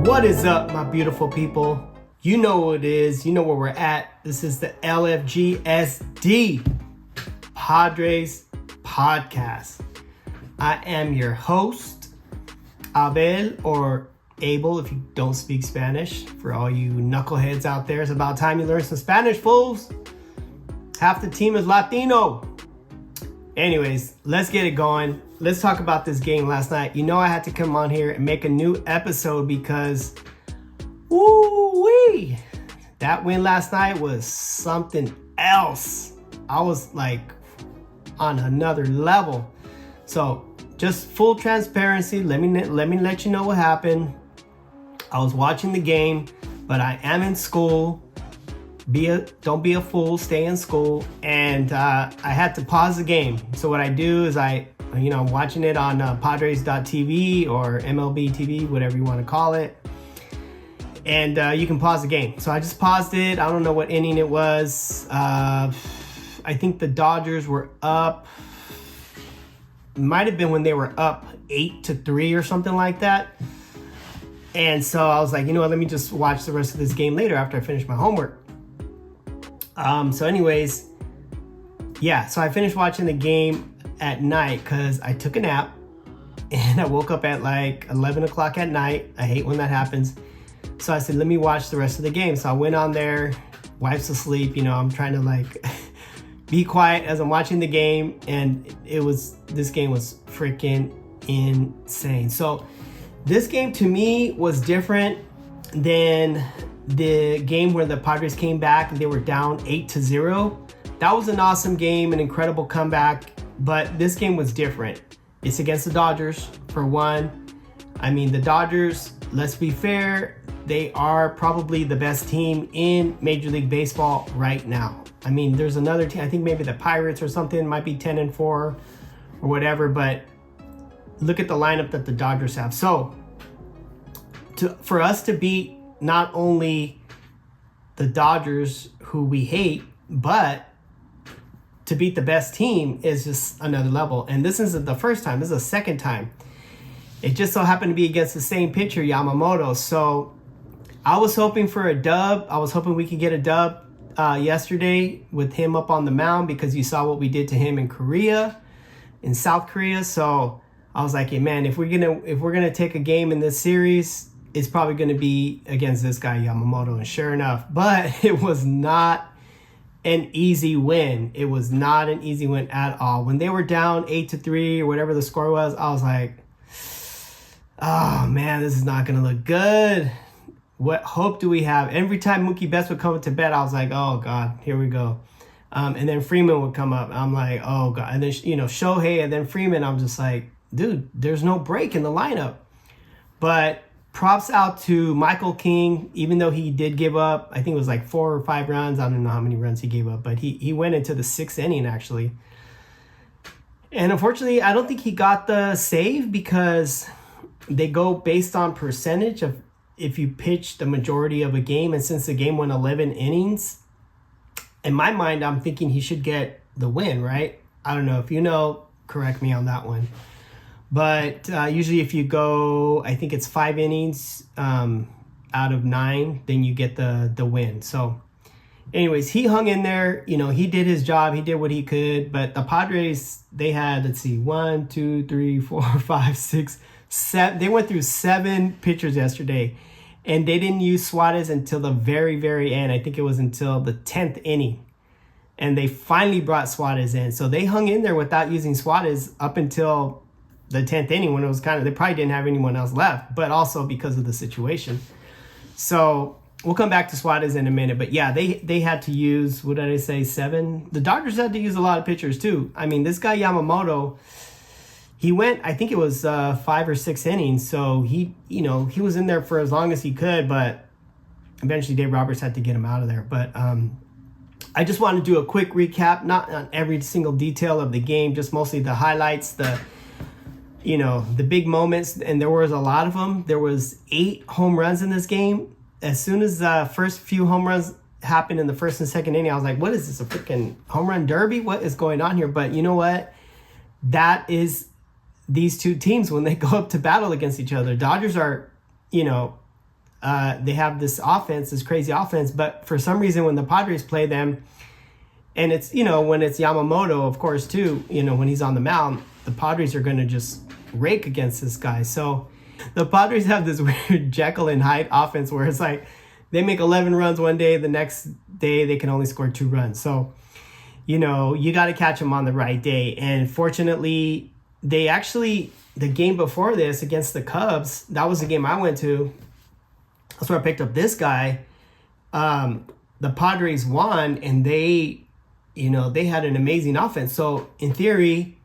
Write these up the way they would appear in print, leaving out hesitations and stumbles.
What is up, my beautiful people? You know what it is. You know where we're at. This is the LFGSD Padres podcast. I am your host, Abel, or Abel if you don't speak Spanish. For all you knuckleheads out there, it's about time you learn some Spanish, fools. Half the team is Latino. Anyways, let's get it going. Let's talk about this game last night. You know I had to come on here and make a new episode because, woo-wee, that win last night was something else. I was like on another level. So just full transparency, let me let you know what happened. I was watching the game, but I am in school. Don't be a fool, stay in school. And I had to pause the game. So what I do is I'm watching it on Padres.tv or MLB TV, whatever you want to call it. And you can pause the game. So I just paused it. I don't know what inning it was. I think the Dodgers were up. Might have been when they were up 8-3 or something like that. And so I was like, you know what, let me just watch the rest of this game later after I finish my homework. So anyways, yeah, so I finished watching the game at night because I took a nap and I woke up at like 11 o'clock at night. I hate when that happens. So I said, let me watch the rest of the game. So I went on there, wife's asleep, I'm trying to like be quiet as I'm watching the game. And this game was freaking insane. So this game to me was different than the game where the Padres came back and they were down 8-0. That was an awesome game, an incredible comeback, but this game was different. It's against the Dodgers, for one. I mean, the Dodgers, let's be fair, they are probably the best team in Major League Baseball right now. I mean, there's another team, I think maybe the Pirates or something, might be 10-4 or whatever, but look at the lineup that the Dodgers have. So, for us to beat not only the Dodgers, who we hate, but to beat the best team is just another level. And this isn't the first time. This is the second time. It just so happened to be against the same pitcher, Yamamoto. So I was hoping for a dub. I was hoping we could get a dub yesterday with him up on the mound because you saw what we did to him in South Korea. So I was like, hey, man, if we're gonna take a game in this series, it's probably going to be against this guy, Yamamoto. And sure enough, but it was not an easy win. It was not an easy win at all. When they were down 8-3 or whatever the score was, I was like, oh man, this is not going to look good. What hope do we have? Every time Mookie Betts would come to bed, I was like, oh God, here we go. And then Freeman would come up. I'm like, oh God. And then, Shohei and then Freeman, I'm just like, dude, there's no break in the lineup. But props out to Michael King, even though he did give up, I think it was like 4 or 5 runs. I don't know how many runs he gave up, but he went into the 6th inning actually. And unfortunately, I don't think he got the save because they go based on percentage of if you pitch the majority of a game. And since the game went 11 innings, in my mind, I'm thinking he should get the win, right? I don't know. If you know, correct me on that one. But usually if you go, I think it's 5 innings out of 9, then you get the win. So anyways, he hung in there. He did his job. He did what he could. But the Padres, they had, 1, 2, 3, 4, 5, 6, 7. They went through 7 pitchers yesterday. And they didn't use Suarez until the very, very end. I think it was until the 10th inning. And they finally brought Suarez in. So they hung in there without using Suarez up until the 10th inning when it was they probably didn't have anyone else left, but also because of the situation. So we'll come back to Suarez in a minute. But yeah, they had to use, 7? The Dodgers had to use a lot of pitchers too. I mean, this guy Yamamoto, he went, I think it was 5 or 6 innings. So he was in there for as long as he could, but eventually Dave Roberts had to get him out of there. But I just want to do a quick recap, not on every single detail of the game, just mostly the highlights, the big moments, and there was a lot of them. There was 8 home runs in this game. As soon as the first few home runs happened in the first and second inning, I was like, what is this, a freaking home run derby? What is going on here? But you know what? That is these two teams when they go up to battle against each other. Dodgers are, they have this offense, this crazy offense, but for some reason when the Padres play them, and it's, when it's Yamamoto, of course, too, when he's on the mound, the Padres are going to just rake against this guy. So the Padres have this weird Jekyll and Hyde offense where it's like they make 11 runs one day, the next day they can only score 2 runs. So, you got to catch them on the right day. And fortunately, the game before this against the Cubs, that was the game I went to. That's where I picked up this guy. The Padres won, and they had an amazing offense. So in theory,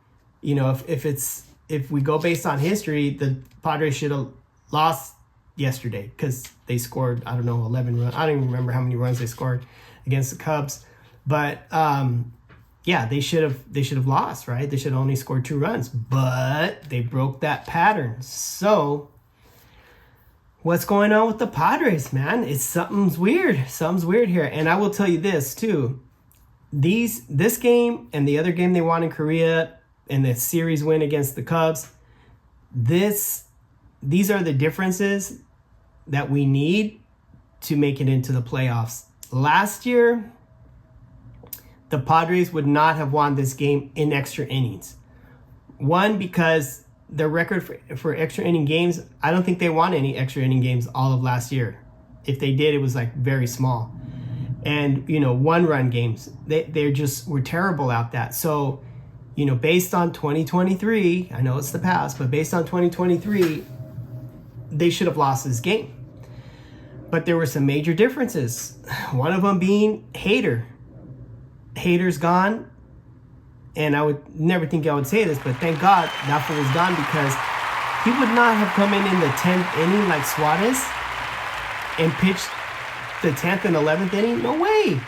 if we go based on history, the Padres should have lost yesterday because they scored, 11 runs. I don't even remember how many runs they scored against the Cubs. But they should have lost, right? They should have only scored 2 runs, but they broke that pattern. So what's going on with the Padres, man? Something's weird. Something's weird here. And I will tell you this too. This game and the other game they won in Korea and the series win against the Cubs, these are the differences that we need to make it into the playoffs. Last year, the Padres would not have won this game in extra innings. One, because their record for extra inning games, I don't think they won any extra inning games all of last year. If they did, it was like very small. And, 1-run games, they just were terrible at that. So, based on 2023, I know it's the past, but based on 2023, they should have lost this game. But there were some major differences. One of them being Hader. Hader's gone. And I would never think I would say this, but thank God that fool is gone, because he would not have come in the 10th inning like Suarez and pitched the 10th and 11th inning. No way.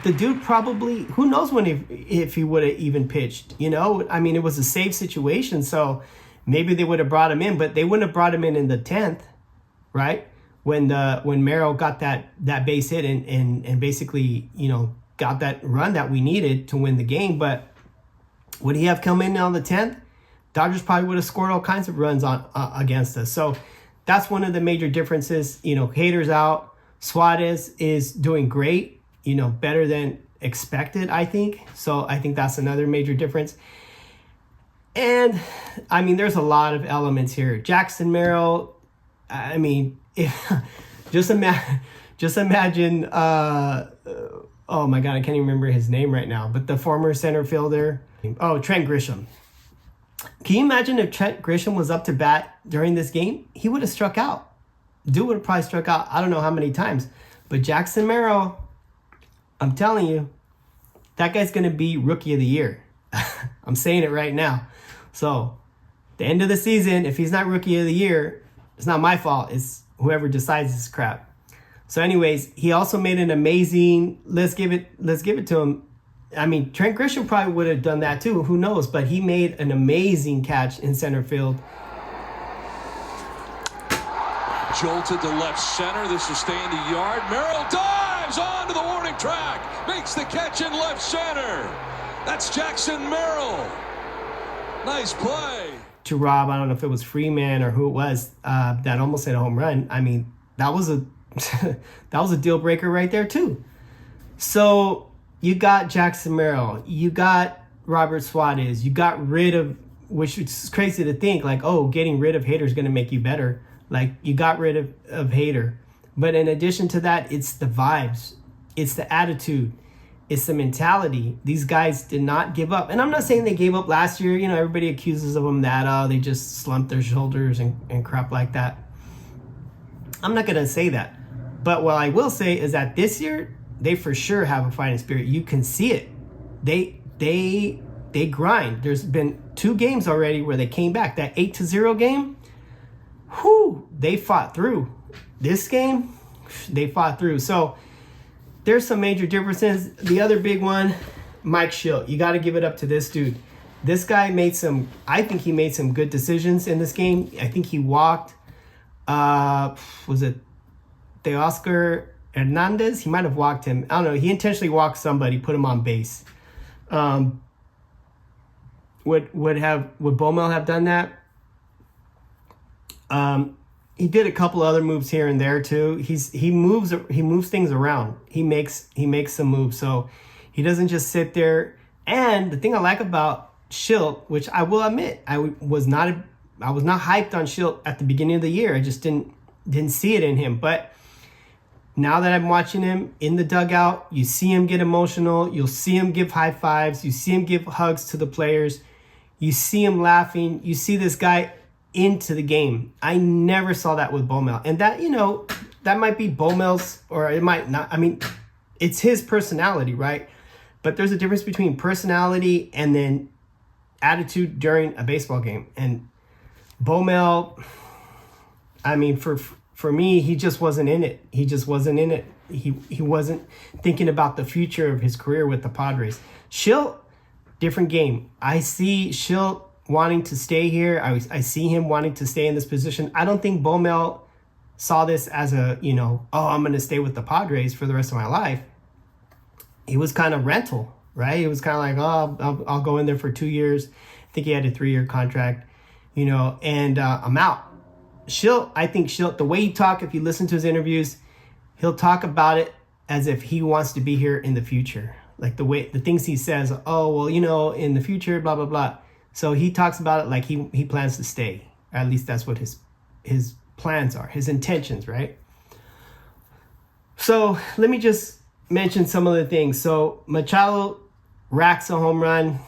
The dude probably, who knows if he would have even pitched, it was a safe situation. So maybe they would have brought him in, but they wouldn't have brought him in the 10th, right? When Merrill got that base hit and basically, got that run that we needed to win the game. But would he have come in on the 10th? Dodgers probably would have scored all kinds of runs on against us. So that's one of the major differences. Hader's out. Suarez is doing great, better than expected, I think. So I think that's another major difference. And, there's a lot of elements here. Jackson Merrill, just imagine, oh my God, I can't even remember his name right now, but the former center fielder, Trent Grisham. Can you imagine if Trent Grisham was up to bat during this game? He would have struck out. Dude would have probably struck out, I don't know how many times. But Jackson Merrill, I'm telling you, that guy's going to be Rookie of the Year. I'm saying it right now. So, the end of the season, if he's not Rookie of the Year, it's not my fault. It's whoever decides this crap. So anyways, he also made an amazing, let's give it to him. Trent Grisham probably would have done that too. Who knows? But he made an amazing catch in center field. Jolted to left center. This will stay in the yard. Merrill dives onto the warning track. Makes the catch in left center. That's Jackson Merrill. Nice play. To Rob, I don't know if it was Freeman or who it was, that almost hit a home run. That was a that was a deal breaker right there too. So you got Jackson Merrill. You got Robert Suarez. You got rid of, which is crazy to think, getting rid of Hader is going to make you better. You got rid of Hader. But in addition to that, it's the vibes. It's the attitude. It's the mentality. These guys did not give up. And I'm not saying they gave up last year. Everybody accuses of them that, they just slumped their shoulders and crap like that. I'm not going to say that. But what I will say is that this year, they for sure have a fighting spirit. You can see it. They grind. There's been 2 games already where they came back. That 8-0 game, they fought through. This game, they fought through. So there's some major differences. The other big one, Mike Schilt. You got to give it up to this dude. This guy I think he made some good decisions in this game. I think he walked, was it Teoscar Hernandez? He might have walked him. I don't know. He intentionally walked somebody, put him on base. Would Bomel have done that? he did a couple other moves here and there too. He moves things around. He makes some moves. So he doesn't just sit there. And the thing I like about Schilt, which I will admit, I was not hyped on Schilt at the beginning of the year. I just didn't see it in him. But now that I'm watching him in the dugout, you see him get emotional. You'll see him give high fives. You see him give hugs to the players. You see him laughing. You see this guy into the game. I never saw that with Bomel. And that, that might be Bomel's, or it might not. I mean, it's his personality, right? But there's a difference between personality and then attitude during a baseball game. And Bomel, I mean, for me, he just wasn't in it. He just wasn't in it. He wasn't thinking about the future of his career with the Padres. Schilt, different game. I see Schilt wanting to stay here. I see him wanting to stay in this position. I don't think Bomel saw this as a, I'm going to stay with the Padres for the rest of my life. He was kind of rental, right? He was kind of like, I'll go in there for 2 years. I think he had a 3-year contract, and I'm out. I think Schilt, the way he talk, if you listen to his interviews, he'll talk about it as if he wants to be here in the future. Like the things he says, in the future, blah, blah, blah. So he talks about it like he plans to stay. Or at least that's what his plans are, his intentions, right? So let me just mention some of the things. So Machado racks a home run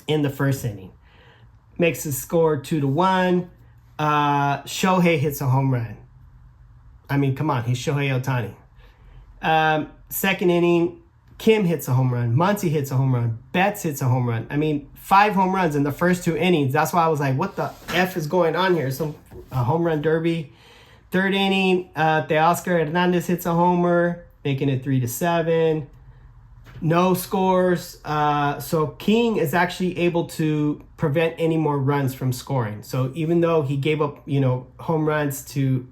in the first inning. Makes the score 2-1. Shohei hits a home run. I mean, come on, he's Shohei Ohtani. Second inning, Kim hits a home run. Muncy hits a home run. Betts hits a home run. I mean, 5 home runs in the first 2 innings. That's why I was like, what the F is going on here? A home run derby. Third inning, Teoscar Hernandez hits a homer, making it 3-7. No scores. So King is actually able to prevent any more runs from scoring. So even though he gave up, home runs to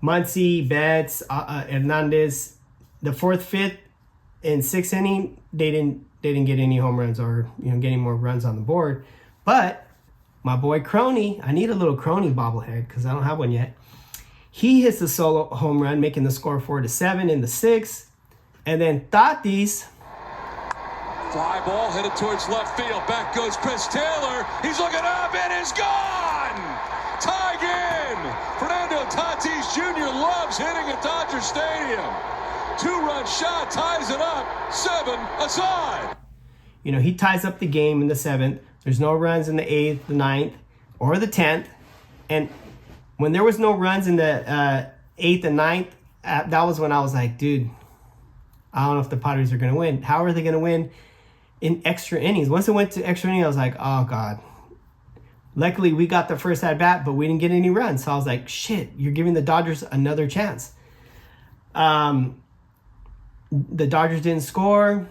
Muncy, Betts, Hernandez, the 4th, 5th, and 6th inning, they didn't get any home runs or get any more runs on the board. But my boy Crony, I need a little Crony bobblehead because I don't have one yet. He hits the solo home run, making the score 4-7 in the 6th. And then Tatis. Fly ball headed towards left field. Back goes Chris Taylor. He's looking up and it's gone. Tie game. Fernando Tatis Jr. loves hitting at Dodger Stadium. 2-run shot ties it up. 7-aside. He ties up the game in the 7th. There's no runs in the 8th, the 9th, or the 10th. And when there was no runs in the 8th and 9th, that was when I was like, dude, I don't know if the Padres are going to win. How are they going to win in extra innings? Once it went to extra innings, I was like, oh, God. Luckily, we got the first at-bat, but we didn't get any runs. So I was like, shit, you're giving the Dodgers another chance. The Dodgers didn't score.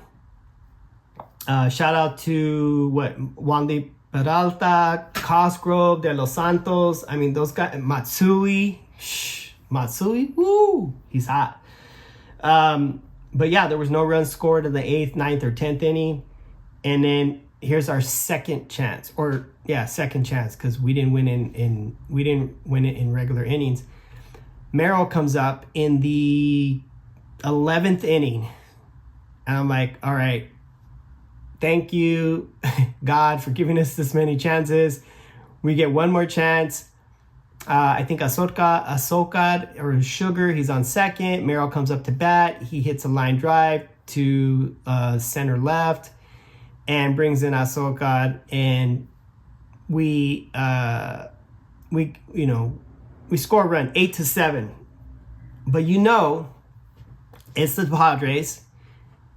Shout out to Wandy Peralta, Cosgrove, De Los Santos. I mean, those guys, Matsui, woo, he's hot. But yeah, there was no runs scored in the 8th, 9th, or 10th inning. And then here's our second chance, because we didn't win it in regular innings. Merrill comes up in the 11th inning, and I'm like, all right, thank you, God, for giving us this many chances. We get one more chance. I think Ahsoka or Sugar, he's on second. Merrill comes up to bat. He hits a line drive to center left and brings in Ahsoka, and we score a run 8-7. But it's the Padres,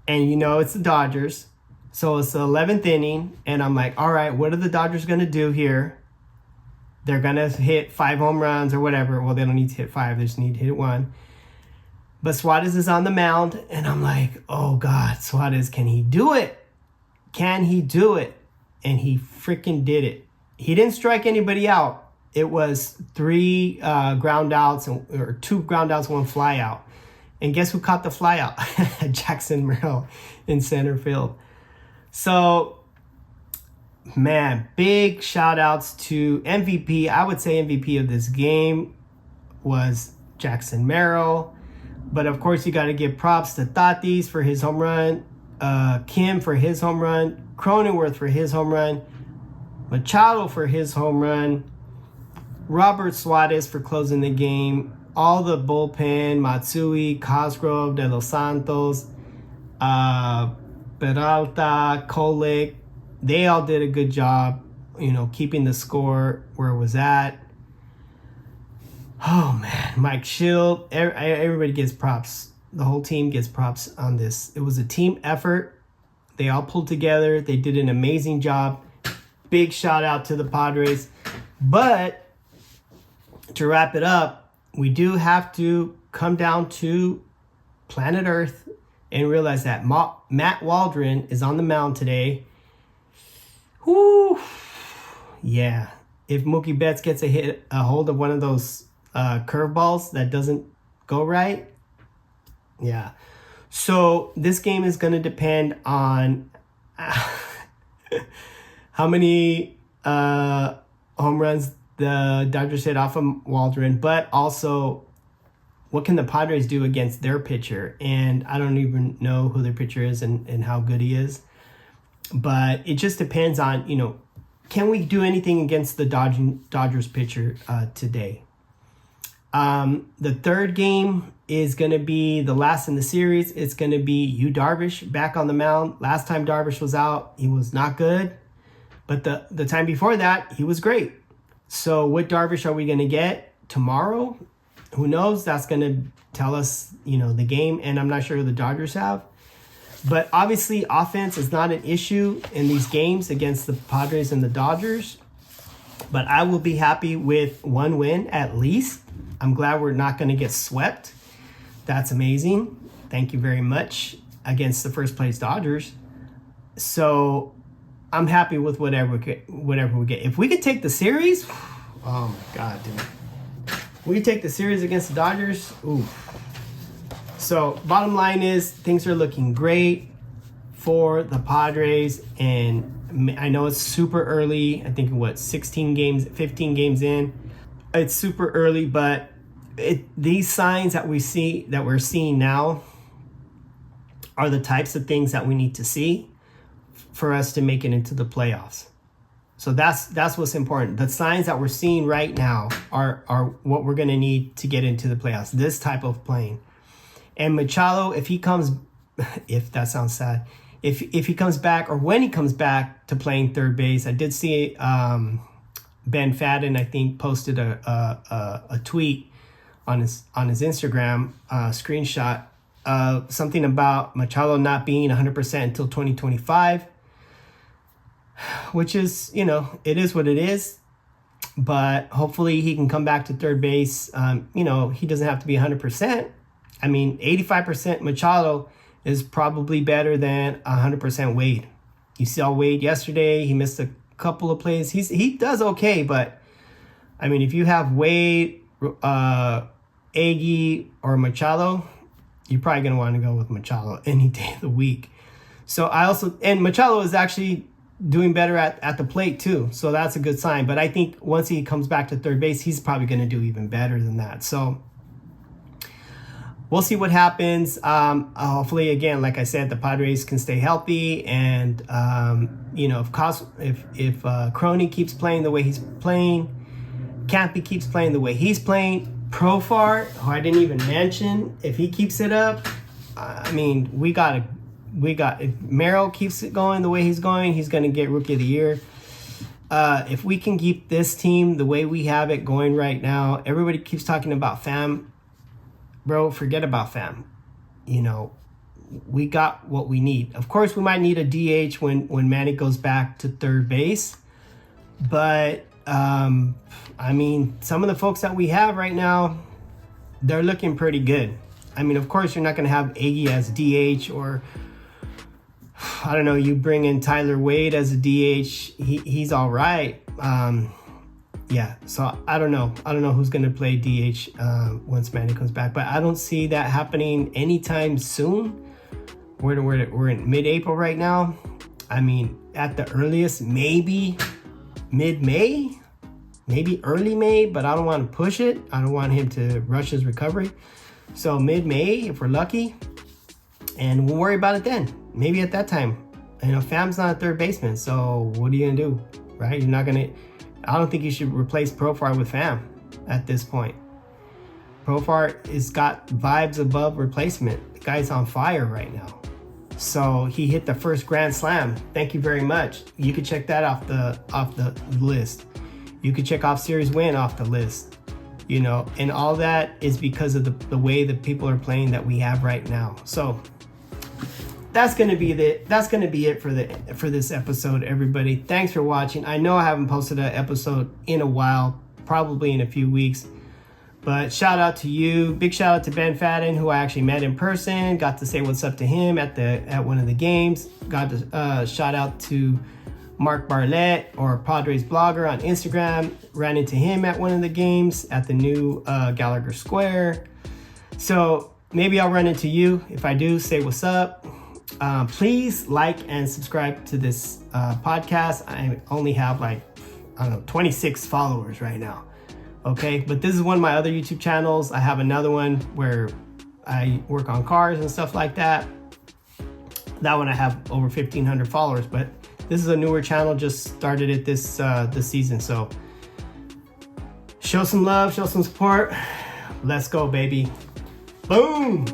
and it's the Dodgers. So it's the 11th inning, and I'm like, all right, what are the Dodgers going to do here? They're going to hit 5 home runs or whatever. Well, they don't need to hit 5. They just need to hit 1. But Suarez is on the mound, and I'm like, oh, God, Suarez, can he do it? Can he do it? And he freaking did it. He didn't strike anybody out. It was 3 ground outs, or 2 ground outs, 1 fly out. And guess who caught the fly out? Jackson Merrill in center field. So man, big shout outs to MVP. I would say MVP of this game was Jackson Merrill. But of course, you got to give props to Tatis for his home run, Kim for his home run, Cronenworth for his home run, Machado for his home run, Robert Suarez for closing the game, all the bullpen, Matsui, Cosgrove, De Los Santos, Peralta, Kolek, they all did a good job, keeping the score where it was at. Oh, man. Mike Schill, everybody gets props. The whole team gets props on this. It was a team effort. They all pulled together. They did an amazing job. Big shout out to the Padres. But to wrap it up, we do have to come down to planet Earth and realize that Matt Waldron is on the mound today. Whoo! Yeah. If Mookie Betts gets a hold of one of those curveballs that doesn't go right, yeah. So this game is going to depend on how many home runs the Dodgers hit off of Waldron, but also what can the Padres do against their pitcher? And I don't even know who their pitcher is and how good he is. But it just depends on, can we do anything against the Dodgers pitcher today? The third game is going to be the last in the series. It's going to be Yu Darvish back on the mound. Last time Darvish was out, he was not good. But the time before that, he was great. So what Darvish are we going to get tomorrow? Who knows? That's going to tell us, the game. And I'm not sure who the Dodgers have. But obviously, offense is not an issue in these games against the Padres and the Dodgers. But I will be happy with one win at least. I'm glad we're not going to get swept. That's amazing. Thank you very much against the first place Dodgers. So I'm happy with whatever we get. If we could take the series, oh my God, dude. If we could take the series against the Dodgers, ooh. So bottom line is things are looking great for the Padres. And I know it's super early. I think 15 games in. It's super early, but these signs that we're seeing now are the types of things that we need to see for us to make it into the playoffs. So that's what's important. The signs that we're seeing right now are what we're going to need to get into the playoffs. This type of playing. And Machado, if that sounds sad, if he comes back or when he comes back to playing third base, I did see Ben Fadden, I think, posted a tweet on his Instagram screenshot something about Machado not being 100% until 2025, which is, it is what it is. But hopefully he can come back to third base. He doesn't have to be 100%. I mean, 85% Machado is probably better than 100% Wade. You saw Wade yesterday. He missed a couple of plays. He does okay, but I mean, if you have Wade, Agee, or Machado, you're probably going to want to go with Machado any day of the week. So and Machado is actually doing better at the plate too. So that's a good sign. But I think once he comes back to third base, he's probably going to do even better than that. So we'll see what happens. Hopefully, again, like I said, the Padres can stay healthy. And, if Crony keeps playing the way he's playing, Campy keeps playing the way he's playing, Profar, who I didn't even mention, if he keeps it up, if Merrill keeps it going the way he's going, he's going to get Rookie of the Year. If we can keep this team the way we have it going right now, everybody keeps talking about Pham. Bro, forget about Pham. We got what we need. Of course, we might need a DH when Manny goes back to third base. But, some of the folks that we have right now, they're looking pretty good. Of course, you're not going to have Agee as DH or, I don't know, you bring in Tyler Wade as a DH. He's all right. Yeah, so I don't know. I don't know who's going to play DH once Manny comes back. But I don't see that happening anytime soon. We're in mid-April right now. I mean, at the earliest, maybe mid-May, maybe early May, but I don't want to push it. I don't want him to rush his recovery. So mid-May, if we're lucky, and we'll worry about it then. Maybe at that time. You know, Pham's not a third baseman, so what are you gonna do, right? You're not gonna. I don't think you should replace Profar with Pham at this point. Profar has got vibes above replacement. The guy's on fire right now. So he hit the first grand slam. Thank you very much. You could check that off the list. You could check off series win off the list. You know, and all that is because of the way the people are playing that we have right now. So that's gonna be it for this episode, everybody. Thanks for watching. I know I haven't posted an episode in a while, probably in a few weeks. But shout out to you. Big shout out to Ben Fadden, who I actually met in person. Got to say what's up to him at one of the games. Got to shout out to Mark Barlett, or Padres blogger on Instagram. Ran into him at one of the games at the new Gallagher Square. So maybe I'll run into you. If I do, say what's up. Please like and subscribe to this podcast. I only have 26 followers right now. Okay, but this is one of my other YouTube channels. I have another one where I work on cars and stuff like that. That one I have over 1,500 followers, but this is a newer channel. Just started it this season. So show some love, show some support. Let's go, baby. Boom.